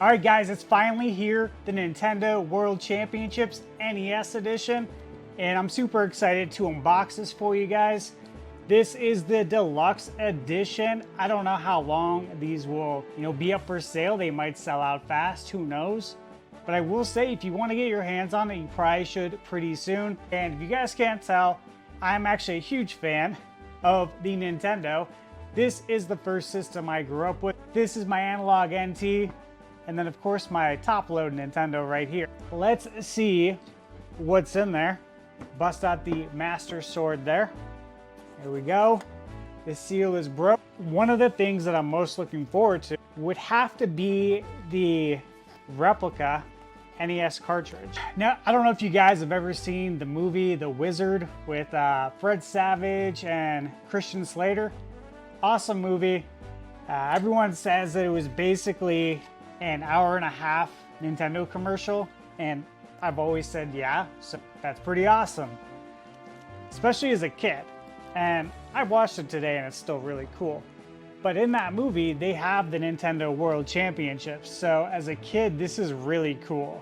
All right, guys, it's finally here, the Nintendo World Championships NES Edition, and I'm super excited to unbox this for you guys. This is the Deluxe Edition. I don't know how long these will, be up for sale. They might sell out fast, who knows? But I will say, if you want to get your hands on it, you probably should pretty soon. And if you guys can't tell, I'm actually a huge fan of the Nintendo. This is the first system I grew up with. This is my analog NT. And then of course my top load Nintendo right here. Let's see what's in there. Bust out the Master Sword there. There we go. The seal is broke. One of the things that I'm most looking forward to would have to be the replica NES cartridge. Now, I don't know if you guys have ever seen the movie The Wizard with Fred Savage and Christian Slater. Awesome movie. Everyone says that it was basically an hour-and-a-half Nintendo commercial, and I've always said yeah, so that's pretty awesome, especially as a kid. And I watched it today and it's still really cool. But in that movie, they have the Nintendo World Championships, so as a kid, this is really cool.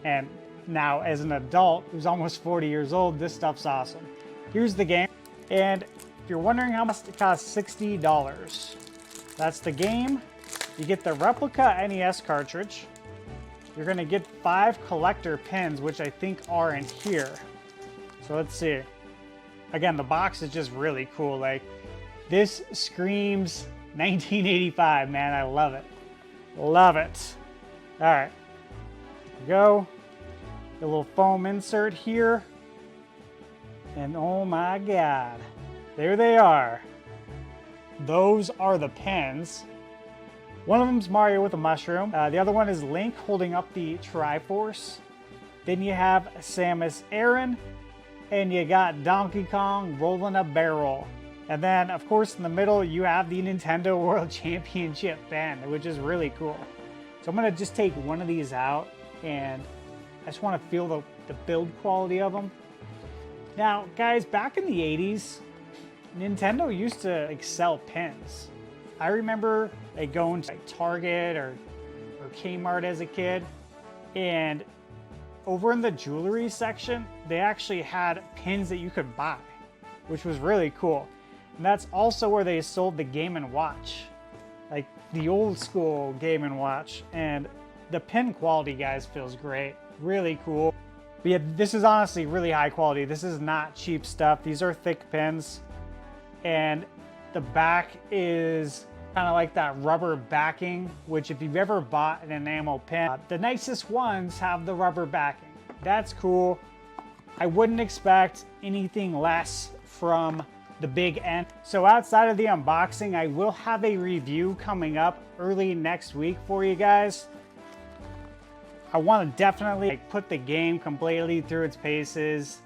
And now as an adult who's almost 40 years old, this stuff's awesome. Here's the game, and if you're wondering how much it costs, $60. That's the game. You get the replica NES cartridge. You're gonna get 5 collector pins, which I think are in here. So let's see. Again, the box is just really cool. Like, this screams 1985, man. I love it. Love it. All right, here we go. A little foam insert here. And oh my God, there they are. Those are the pins. One of them's Mario with a mushroom. The other one is Link holding up the Triforce. Then you have Samus Aran, and you got Donkey Kong rolling a barrel. And then, of course, in the middle, you have the Nintendo World Championship pen, which is really cool. So I'm gonna just take one of these out, and I just wanna feel the build quality of them. Now, guys, back in the 80s, Nintendo used to sell pins. I remember going to Target or Kmart as a kid, and over in the jewelry section, they actually had pins that you could buy, which was really cool. And that's also where they sold the Game & Watch, like the old school Game & Watch. And the pin quality, guys, feels great. Really cool. But yeah, this is honestly really high quality. This is not cheap stuff. These are thick pins. And the back is kind of like that rubber backing, which if you've ever bought an enamel pin, the nicest ones have the rubber backing. That's cool. I wouldn't expect anything less from the big N. So outside of the unboxing, I will have a review coming up early next week for you guys. I want to definitely put the game completely through its paces,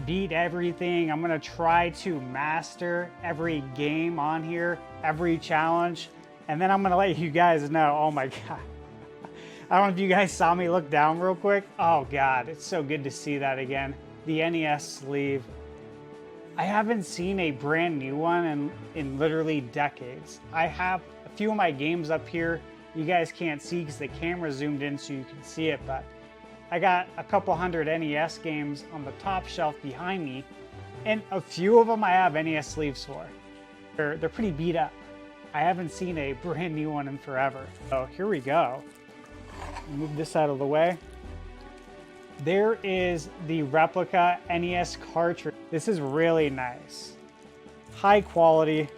beat everything. I'm gonna try to master every game on here, every challenge, and then I'm gonna let you guys know. Oh my God. I don't know if you guys saw me look down real quick. Oh God, it's so good to see that again. The NES sleeve. I haven't seen a brand new one in literally decades. I have a few of my games up here. You guys can't see because the camera zoomed in so you can see it, but I got a couple hundred NES games on the top shelf behind me, and a few of them I have NES sleeves for. They're pretty beat up. I haven't seen a brand new one in forever. So here we go. Move this out of the way. There is the replica NES cartridge. This is really nice. High quality.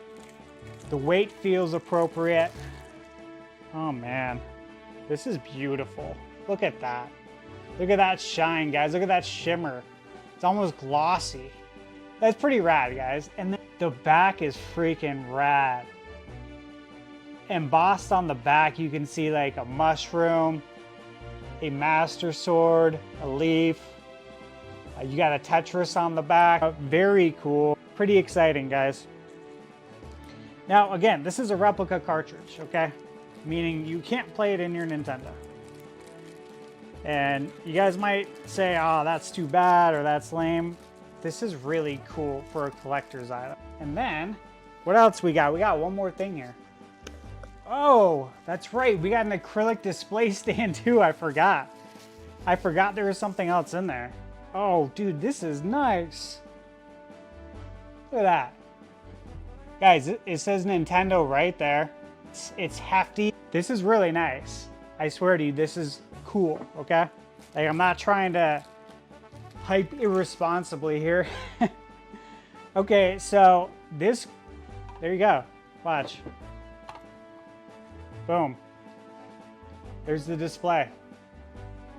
The weight feels appropriate. Oh man, this is beautiful. Look at that. Look at that shine, guys. Look at that shimmer. It's almost glossy. That's pretty rad, guys. And then the back is freaking rad. Embossed on the back, you can see like a mushroom, a Master Sword, a leaf. You got a Tetris on the back. Very cool. Pretty exciting, guys. Now, again, this is a replica cartridge, okay? Meaning you can't play it in your Nintendo. And you guys might say, oh, that's too bad or that's lame. This is really cool for a collector's item. And then, what else we got? We got one more thing here. Oh, that's right. We got an acrylic display stand too. I forgot. I forgot there was something else in there. Oh, dude, this is nice. Look at that. Guys, it says Nintendo right there. It's hefty. This is really nice. I swear to you, this is cool, okay? Like, I'm not trying to hype irresponsibly here. Okay, so this, there you go. Watch. Boom. There's the display.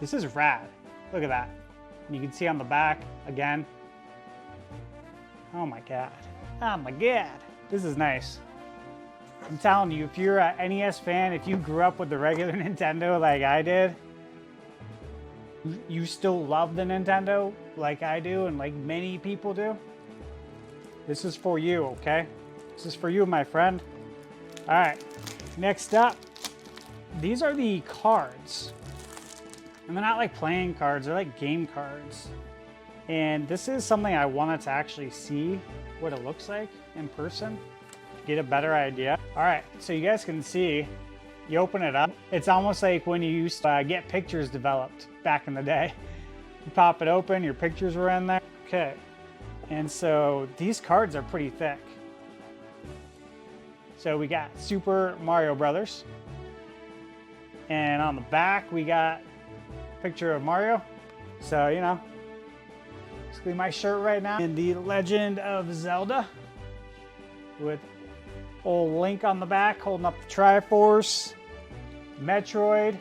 This is rad. Look at that. You can see on the back again. Oh my God. Oh my God. This is nice. I'm telling you, if you're a NES fan, if you grew up with the regular Nintendo like I did, you still love the Nintendo like I do and like many people do, this is for you, okay? This is for you, my friend. All right, next up, these are the cards. And they're not like playing cards, they're like game cards. And this is something I wanted to actually see what it looks like in person to get a better idea. All right, so you guys can see, you open it up. It's almost like when you used to get pictures developed back in the day. You pop it open, your pictures were in there. Okay, and so these cards are pretty thick. So we got Super Mario Brothers. And on the back, we got a picture of Mario. So, you know, basically my shirt right now. And the Legend of Zelda with old Link on the back holding up the Triforce. Metroid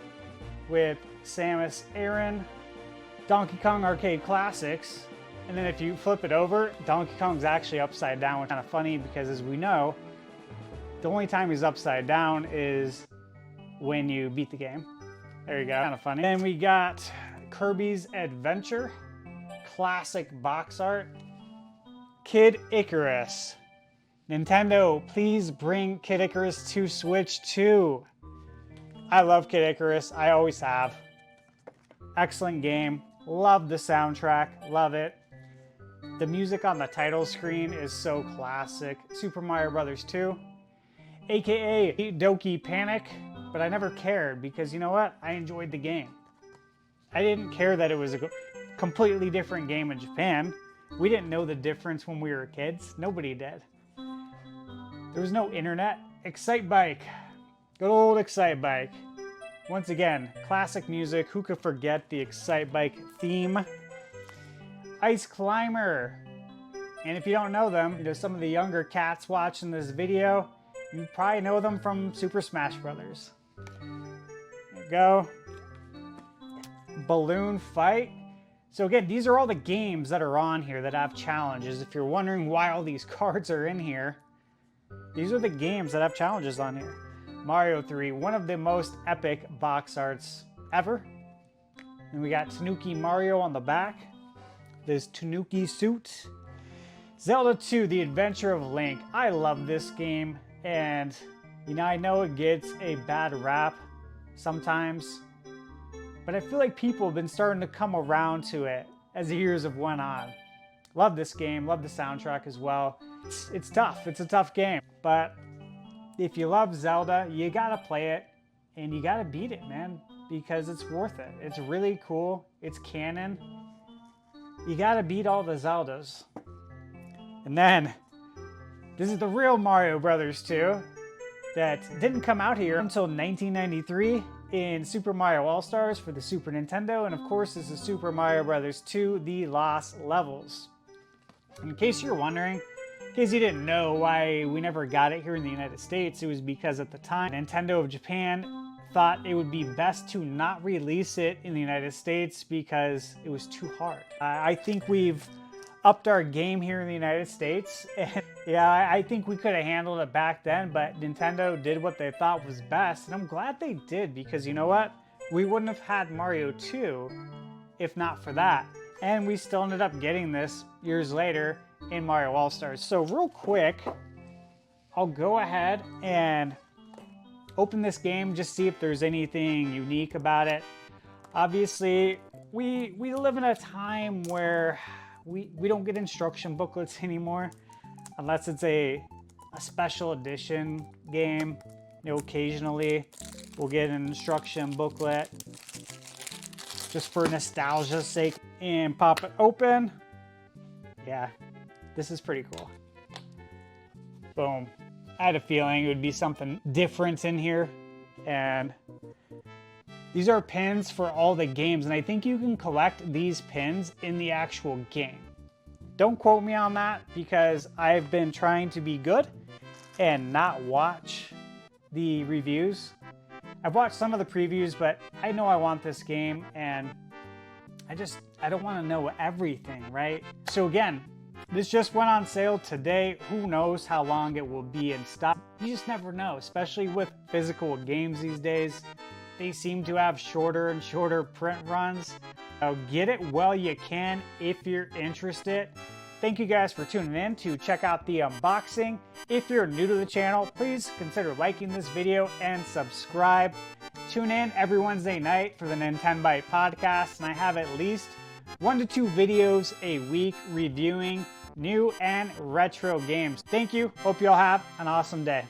with Samus Aran. Donkey Kong Arcade Classics. And then if you flip it over, Donkey Kong's actually upside down, which is kind of funny because, as we know, the only time he's upside down is when you beat the game. There you go, kind of funny. Then we got Kirby's Adventure, classic box art. Kid Icarus. Nintendo, please bring Kid Icarus to Switch 2. I love Kid Icarus, I always have. Excellent game, love the soundtrack, love it. The music on the title screen is so classic. Super Mario Brothers 2, aka Doki Panic, but I never cared because, you know what? I enjoyed the game. I didn't care that it was a completely different game in Japan. We didn't know the difference when we were kids. Nobody did. There was no internet. Excite Bike. Good old Excite Bike. Once again, classic music. Who could forget the Excite Bike theme? Ice Climber. And if you don't know them, you know, some of the younger cats watching this video, you probably know them from Super Smash Brothers. There you go. Balloon Fight. So again, these are all the games that are on here that have challenges. If you're wondering why all these cards are in here, these are the games that have challenges on here. Mario 3, one of the most epic box arts ever. And we got Tanuki Mario on the back. This Tanuki suit. Zelda 2, The Adventure of Link. I love this game. And, you know, I know it gets a bad rap sometimes, but I feel like people have been starting to come around to it as the years have went on. Love this game, love the soundtrack as well. It's tough, it's a tough game, but if you love Zelda, you gotta play it and you gotta beat it, man, because it's worth it. It's really cool, it's canon. You gotta beat all the Zeldas. And then, this is the real Mario Brothers 2 that didn't come out here until 1993 in Super Mario All-Stars for the Super Nintendo. And of course, this is Super Mario Brothers 2, The Lost Levels. In case you're wondering, in case you didn't know why we never got it here in the United States, it was because at the time, Nintendo of Japan thought it would be best to not release it in the United States because it was too hard. I think we've upped our game here in the United States, and yeah, I think we could have handled it back then, but Nintendo did what they thought was best, and I'm glad they did, because you know what? We wouldn't have had Mario 2 if not for that, and we still ended up getting this years later in Mario All-Stars. So real quick, I'll go ahead and open this game, just see if there's anything unique about it. Obviously, we live in a time where we don't get instruction booklets anymore unless it's a special edition game. You know, occasionally we'll get an instruction booklet just for nostalgia's sake, and pop it open. Yeah, this is pretty cool. Boom. I had a feeling it would be something different in here. And these are pins for all the games, and I think you can collect these pins in the actual game. Don't quote me on that, because I've been trying to be good and not watch the reviews. I've watched some of the previews, but I know I want this game, and I don't want to know everything, right? So again, this just went on sale today. Who knows how long it will be in stock? You just never know, especially with physical games these days. They seem to have shorter and shorter print runs. So get it while you can if you're interested. Thank you guys for tuning in to check out the unboxing. If you're new to the channel, please consider liking this video and subscribe. Tune in every Wednesday night for the Nintendo Byte podcast, and I have at least 1 to 2 videos a week reviewing new and retro games. Thank you. Hope you all have an awesome day.